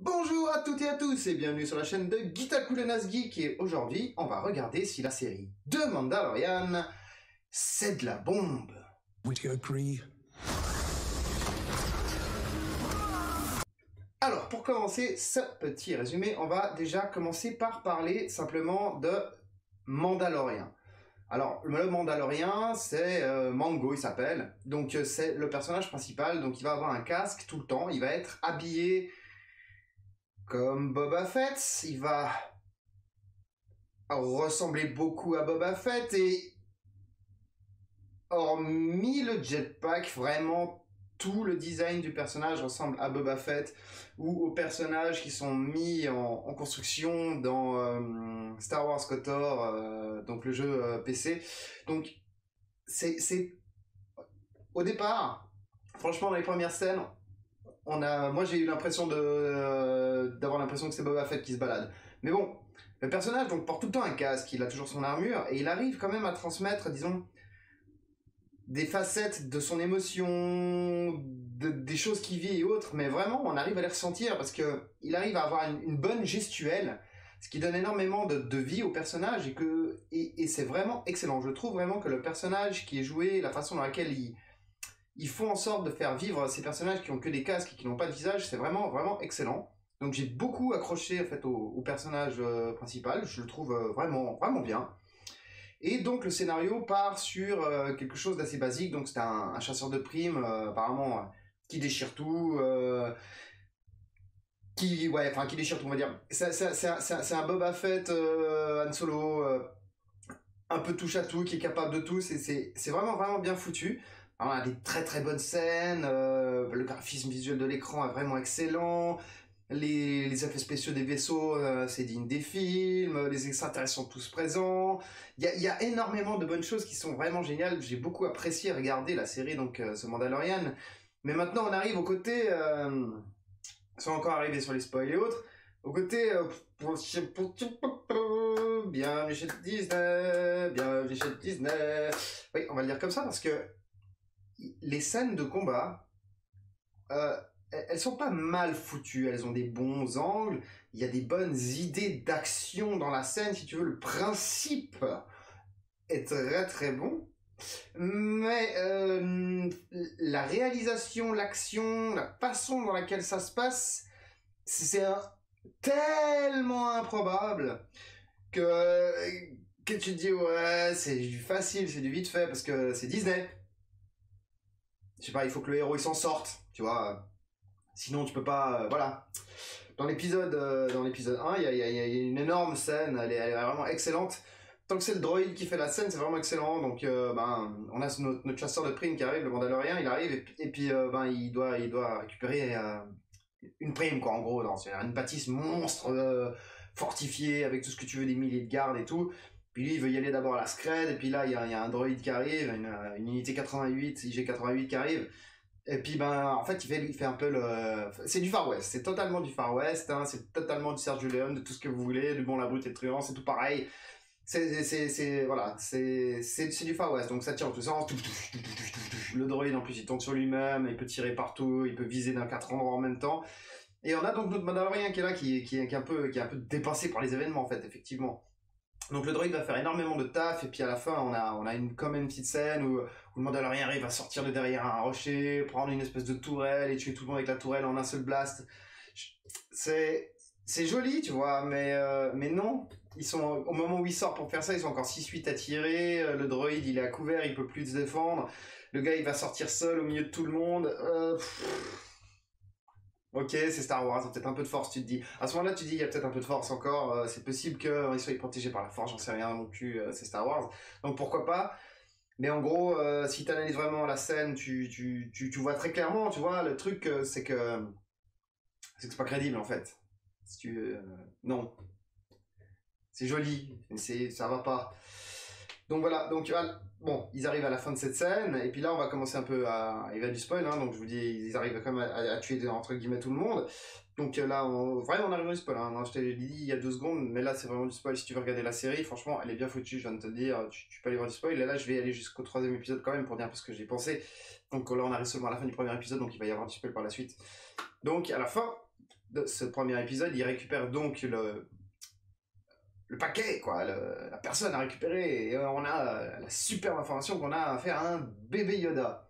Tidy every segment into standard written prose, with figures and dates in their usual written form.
Bonjour à toutes et à tous et bienvenue sur la chaîne de Gitaku le Nazgeek et aujourd'hui on va regarder si la série de Mandalorian c'est de la bombe. Would you agree? Alors pour commencer ce petit résumé, on va déjà commencer par parler simplement de Mandalorian. Alors le Mandalorian c'est Mango il s'appelle, donc c'est le personnage principal, donc il va avoir un casque tout le temps, il va être habillé comme Boba Fett, il va ressembler beaucoup à Boba Fett et hormis le jetpack, vraiment tout le design du personnage ressemble à Boba Fett ou aux personnages qui sont mis en construction dans Star Wars KOTOR, donc le jeu PC. Donc c'est au départ, franchement dans les premières scènes, moi j'ai eu l'impression d'avoir l'impression que c'est Boba Fett qui se balade. Mais bon, le personnage donc porte tout le temps un casque, il a toujours son armure et il arrive quand même à transmettre, disons, des facettes de son émotion, des choses qu'il vit et autres, mais vraiment on arrive à les ressentir parce que il arrive à avoir une bonne gestuelle, ce qui donne énormément de vie au personnage et c'est vraiment excellent. Je trouve vraiment que le personnage qui est joué, la façon dans laquelle ils font en sorte de faire vivre ces personnages qui ont que des casques et qui n'ont pas de visage, c'est vraiment, vraiment excellent. Donc j'ai beaucoup accroché en fait au personnage principal, je le trouve vraiment, vraiment bien. Et donc le scénario part sur quelque chose d'assez basique, donc c'est un chasseur de primes, apparemment, qui déchire tout, qui déchire tout, on va dire. C'est un Boba Fett, Han Solo, un peu touche à tout, qui est capable de tout, c'est vraiment, vraiment bien foutu. Alors, on a des très très bonnes scènes, le graphisme visuel de l'écran est vraiment excellent, les effets spéciaux des vaisseaux, c'est digne des films, les extraterrestres sont tous présents, il y a énormément de bonnes choses qui sont vraiment géniales, j'ai beaucoup apprécié regarder la série, donc ce Mandalorian, mais maintenant on arrive au côté, sans encore arriver sur les spoils et autres, au côté, bienvenue chez Disney, bienvenue chez Disney, oui on va le dire comme ça parce que les scènes de combat, elles sont pas mal foutues, elles ont des bons angles, il y a des bonnes idées d'action dans la scène, si tu veux, le principe est très très bon, mais la réalisation, l'action, la façon dans laquelle ça se passe, c'est tellement improbable que tu te dis ouais, c'est du facile, c'est du vite fait, parce que c'est Disney. Je sais pas, il faut que le héros il s'en sorte, tu vois. Sinon tu peux pas, voilà. Dans l'épisode 1, il y a une énorme scène, elle est vraiment excellente. Tant que c'est le droïde qui fait la scène, c'est vraiment excellent. Donc on a notre chasseur de primes qui arrive, le Mandalorian, il arrive et puis il doit récupérer une prime quoi, en gros, c'est une bâtisse monstre fortifiée avec tout ce que tu veux, des milliers de gardes et tout. Puis lui, il veut y aller d'abord à la Scred, et puis là, il y a un droïde qui arrive, une unité 88, IG-88 qui arrive. Et puis, en fait, il fait un peu le... C'est du Far West, c'est totalement du Far West, hein, c'est totalement du Sergio Leone, de tout ce que vous voulez, du bon, la brute et le truand, c'est tout pareil. Voilà, c'est du Far West, donc ça tire en tous sens. Le droïde, en plus, il tourne sur lui-même, il peut tirer partout, il peut viser d'un 4 endroits en même temps. Et on a donc notre Mandalorian qui est là, qui est un peu dépassé par les événements, en fait, effectivement. Donc le droïde va faire énormément de taf et puis à la fin on a quand même une petite scène où le Mandalorian arrive à sortir de derrière un rocher, prendre une espèce de tourelle et tuer tout le monde avec la tourelle en un seul blast. C'est joli tu vois, mais non, ils sont au moment où il sort pour faire ça, ils sont encore 6-8 à tirer, le droïde il est à couvert, il peut plus se défendre, le gars il va sortir seul au milieu de tout le monde. Ok, c'est Star Wars, il y a peut-être un peu de force, tu te dis. À ce moment-là, tu te dis, il y a peut-être un peu de force encore, c'est possible qu'il soit protégé par la force, j'en sais rien non plus, c'est Star Wars. Donc pourquoi pas. Mais en gros, si tu analyses vraiment la scène, tu vois très clairement, tu vois, le truc, c'est que c'est pas crédible en fait. Si tu, non. C'est joli, mais ça va pas. Donc voilà, donc bon, ils arrivent à la fin de cette scène, et puis là on va commencer un peu à... Il y a du spoil, hein, donc je vous dis, ils arrivent quand même à tuer entre guillemets tout le monde. Donc là, vraiment on arrive au spoil, hein. Je t'ai dit il y a 2 secondes, mais là c'est vraiment du spoil si tu veux regarder la série, franchement elle est bien foutue, je viens de te le dire, tu peux aller voir du spoil, et là je vais aller jusqu'au 3e épisode quand même pour dire un peu ce que j'ai pensé. Donc là on arrive seulement à la fin du 1er épisode, donc il va y avoir du spoil par la suite. Donc à la fin, de ce premier épisode, il récupère donc le paquet, quoi, la personne à récupérer, et on a la superbe information qu'on a affaire à un bébé Yoda.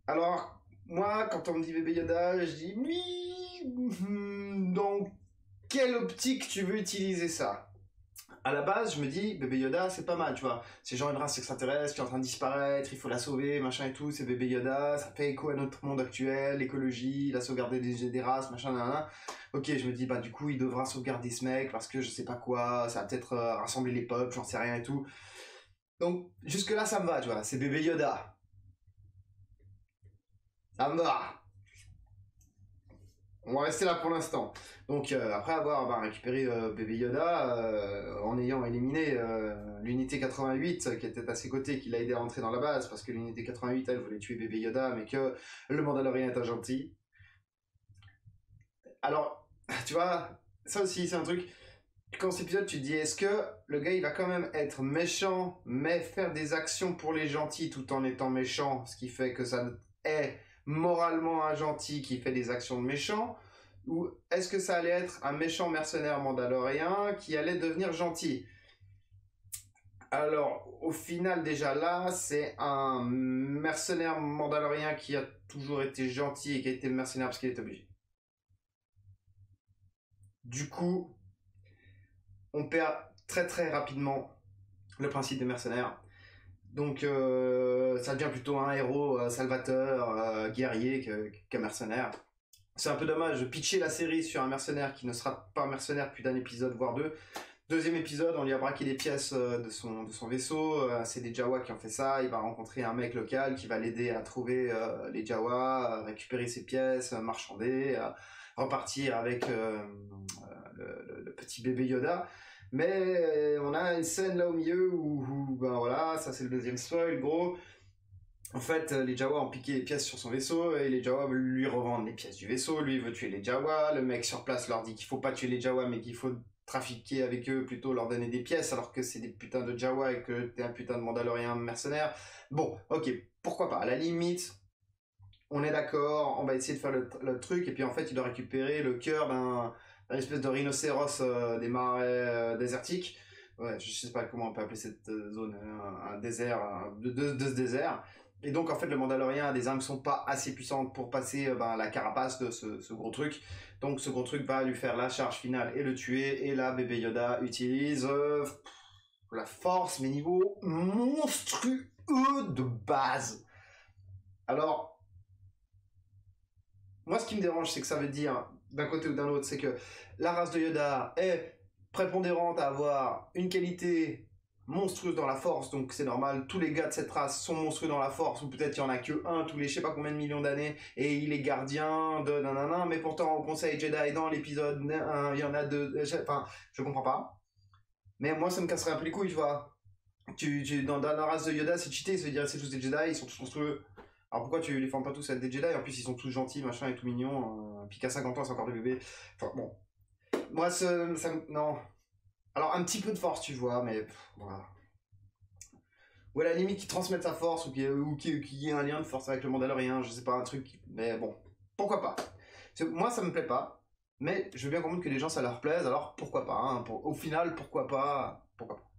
Alors, moi, quand on me dit bébé Yoda, je dis, oui, dans quelle optique tu veux utiliser ça? À la base, je me dis, bébé Yoda, c'est pas mal, tu vois. C'est genre une race extraterrestre qui est en train de disparaître, il faut la sauver, machin et tout, c'est bébé Yoda, ça fait écho à notre monde actuel, l'écologie, la sauvegarder des races, machin, nanana. Ok, je me dis, bah du coup, il devra sauvegarder ce mec parce que je sais pas quoi, ça va peut-être rassembler les peuples, j'en sais rien et tout. Donc, jusque-là, ça me va, tu vois, c'est bébé Yoda. Ça me va. On va rester là pour l'instant. Donc après avoir récupéré bébé Yoda, en ayant éliminé l'unité 88 qui était à ses côtés, qui l'a aidé à rentrer dans la base, parce que l'unité 88 elle voulait tuer bébé Yoda, mais que le Mandalorien est un gentil. Alors, tu vois, ça aussi c'est un truc. Quand cet épisode, tu te dis, est-ce que le gars il va quand même être méchant, mais faire des actions pour les gentils tout en étant méchant, ce qui fait que ça est moralement un gentil qui fait des actions de méchant, ou est-ce que ça allait être un méchant mercenaire mandalorien qui allait devenir gentil? Alors, au final, déjà là, c'est un mercenaire mandalorien qui a toujours été gentil et qui a été mercenaire parce qu'il est obligé. Du coup, on perd très très rapidement le principe des mercenaires. Donc ça devient plutôt un héros salvateur, guerrier qu'un mercenaire. C'est un peu dommage de pitcher la série sur un mercenaire qui ne sera pas mercenaire plus d'un épisode, voire deux. Deuxième épisode, on lui a braqué des pièces de son vaisseau. C'est des Jawas qui ont fait ça. Il va rencontrer un mec local qui va l'aider à trouver les Jawas, récupérer ses pièces, marchander, repartir avec le petit bébé Yoda. Mais on a une scène là au milieu où ben voilà, ça c'est le deuxième spoil, gros. En fait, les Jawas ont piqué les pièces sur son vaisseau et les Jawas veulent lui revendre les pièces du vaisseau. Lui, il veut tuer les Jawas. Le mec sur place leur dit qu'il faut pas tuer les Jawas, mais qu'il faut trafiquer avec eux, plutôt leur donner des pièces, alors que c'est des putains de Jawas et que t'es un putain de Mandalorien mercenaire. Bon, ok, pourquoi pas. À la limite, on est d'accord, on va essayer de faire le truc, et puis en fait, il doit récupérer le cœur d'un espèce de rhinocéros des marais désertiques. Ouais, je sais pas comment on peut appeler cette zone, un désert, de ce désert. Et donc, en fait, le Mandalorien a des armes qui sont pas assez puissantes pour passer la carapace de ce gros truc. Donc, ce gros truc va lui faire la charge finale et le tuer. Et là, bébé Yoda utilise la force, mais niveau monstrueux de base. Alors, moi, ce qui me dérange, c'est que ça veut dire, d'un côté ou d'un autre, c'est que la race de Yoda est prépondérante à avoir une qualité monstrueuse dans la force, donc c'est normal, tous les gars de cette race sont monstrueux dans la force, ou peut-être il y en a que un tous les je sais pas combien de millions d'années, et il est gardien de nanana, mais pourtant au Conseil Jedi, dans l'épisode 1, il y en a deux, enfin, je comprends pas. Mais moi, ça me casserait un peu les couilles, tu vois. Dans la race de Yoda, c'est cheaté, ça veut dire c'est tous des Jedi, ils sont tous monstrueux. Alors pourquoi tu les formes pas tous à être des Jedi? En plus, ils sont tous gentils, machin, et tout mignons. Puis qu'à 50 ans, c'est encore des bébés. Enfin, bon. Moi, non. Alors, un petit peu de force, tu vois, mais voilà. Ou à la limite, qu'ils transmettent sa force, ou qu'il y ait un lien de force avec le Mandalorien, je sais pas, un truc. Mais bon, pourquoi pas? Moi, ça me plaît pas, mais je veux bien comprendre que les gens, ça leur plaise, alors pourquoi pas, hein, au final, pourquoi pas? Pourquoi pas?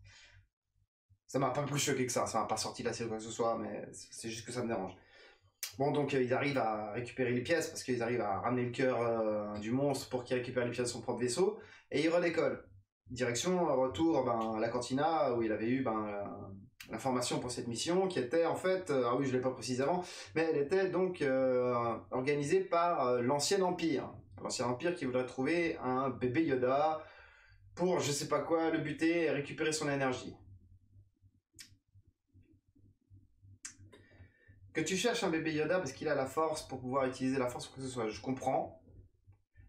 Ça m'a pas plus choqué que ça m'a pas sorti de la série quoi que ce soit, mais c'est juste que ça me dérange. Bon, donc ils arrivent à récupérer les pièces parce qu'ils arrivent à ramener le cœur du monstre pour qu'il récupère les pièces de son propre vaisseau et ils redécollent. Direction, retour à la cantina où il avait eu l'information pour cette mission qui était en fait, ah oui, je l'ai pas précisé avant, mais elle était donc organisée par l'Ancien Empire. L'Ancien Empire qui voudrait trouver un bébé Yoda pour je sais pas quoi le buter et récupérer son énergie. Que tu cherches un bébé Yoda parce qu'il a la force pour pouvoir utiliser la force ou que ce soit, je comprends.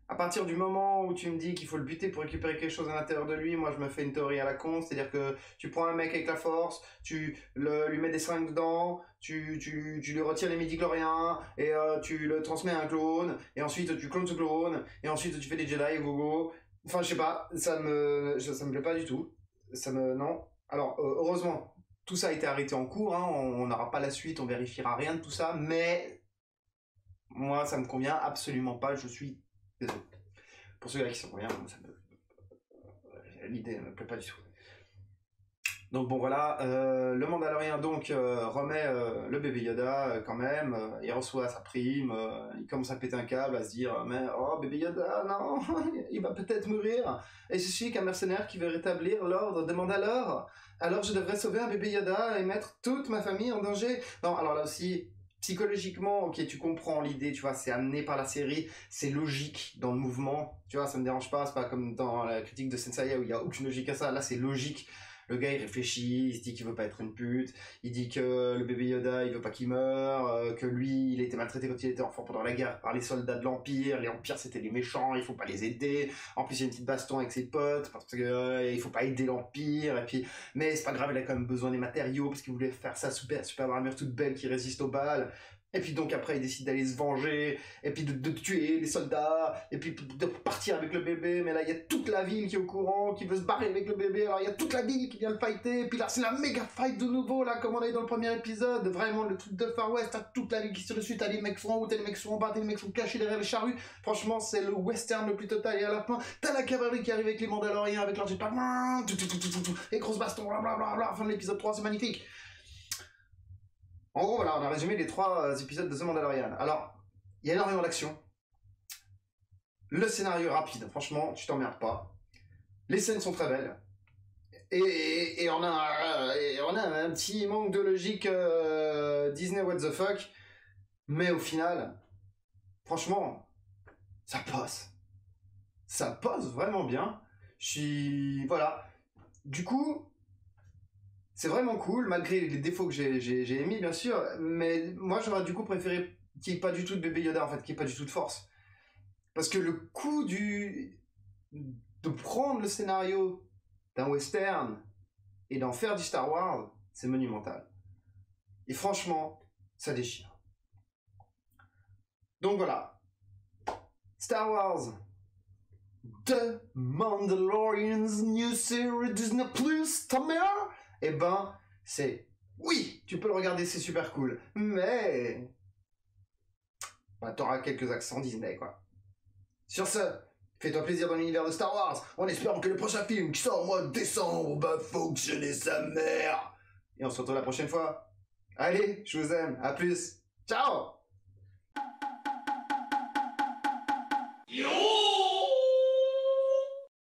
À partir du moment où tu me dis qu'il faut le buter pour récupérer quelque chose à l'intérieur de lui, moi je me fais une théorie à la con, c'est-à-dire que tu prends un mec avec la force, tu lui mets des seringues dedans, tu lui retires les midi-chloriens, et tu le transmets à un clone, et ensuite tu clones ce clone, et ensuite tu fais des Jedi, gogo. Enfin je sais pas, ça me plaît pas du tout. Non. Alors heureusement, tout ça a été arrêté en cours, hein, on n'aura pas la suite, on vérifiera rien de tout ça, mais Moi, ça me convient absolument pas, je suis désolé. Pour ceux qui s'en convient, l'idée ne me plaît pas du tout. Donc bon voilà, le Mandalorien donc remet le bébé Yoda quand même, il reçoit sa prime, il commence à péter un câble, à se dire mais oh bébé Yoda non, il va peut-être mourir, et je suis qu'un mercenaire qui veut rétablir l'ordre de Mandalore, alors je devrais sauver un bébé Yoda et mettre toute ma famille en danger. Non, alors là aussi, psychologiquement, ok, tu comprends l'idée, tu vois, c'est amené par la série, c'est logique dans le mouvement, tu vois, ça me dérange pas, c'est pas comme dans la critique de Senseiya où il y a aucune logique à ça, là c'est logique. Le gars, il réfléchit, il se dit qu'il veut pas être une pute, il dit que le bébé Yoda, il veut pas qu'il meure, que lui, il a été maltraité quand il était enfant pendant la guerre par les soldats de l'Empire, les Empires c'était les méchants, il faut pas les aider, en plus il y a une petite baston avec ses potes, parce que il faut pas aider l'Empire, et puis, mais c'est pas grave, il a quand même besoin des matériaux, parce qu'il voulait faire sa super armure toute belle qui résiste aux balles, et puis donc après il décide d'aller se venger, et puis de tuer les soldats, et puis de partir avec le bébé, mais là il y a toute la ville qui est au courant, qui veut se barrer avec le bébé, alors il y a toute la ville qui vient le fighter, et puis là c'est la méga fight de nouveau, là comme on a eu dans le premier épisode, vraiment le truc de Far West, t'as toute la ville qui se dessus, t'as les mecs sont en haut, t'as les mecs sont en bas, t'as les mecs sont cachés derrière les charrues, franchement c'est le western le plus total, et à la fin t'as la cavalerie qui arrive avec les Mandaloriens, avec leur jetpack, et grosse baston, blablabla, fin de l'épisode 3, c'est magnifique. En gros, voilà, on a résumé les 3 épisodes de The Mandalorian. Alors, il y a énormément d'action. Le scénario est rapide, franchement, tu t'emmerdes pas. Les scènes sont très belles. Et on a un petit manque de logique Disney what the fuck. Mais au final, franchement, ça passe. Ça passe vraiment bien. Voilà. Du coup, c'est vraiment cool, malgré les défauts que j'ai émis, bien sûr, mais moi, j'aurais du coup préféré qu'il n'y ait pas du tout de bébé Yoda, en fait, qu'il n'y ait pas du tout de force. Parce que le coup de prendre le scénario d'un western et d'en faire du Star Wars, c'est monumental. Et franchement, ça déchire. Donc voilà. Star Wars. The Mandalorian's new series Disney Plus, ta mère? Eh ben, oui, tu peux le regarder, c'est super cool. Mais... bah, t'auras quelques accents Disney, quoi. Sur ce, fais-toi plaisir dans l'univers de Star Wars, en espérant que le prochain film qui sort au mois de décembre va fonctionner sa mère. Et on se retrouve la prochaine fois. Allez, je vous aime, à plus. Ciao.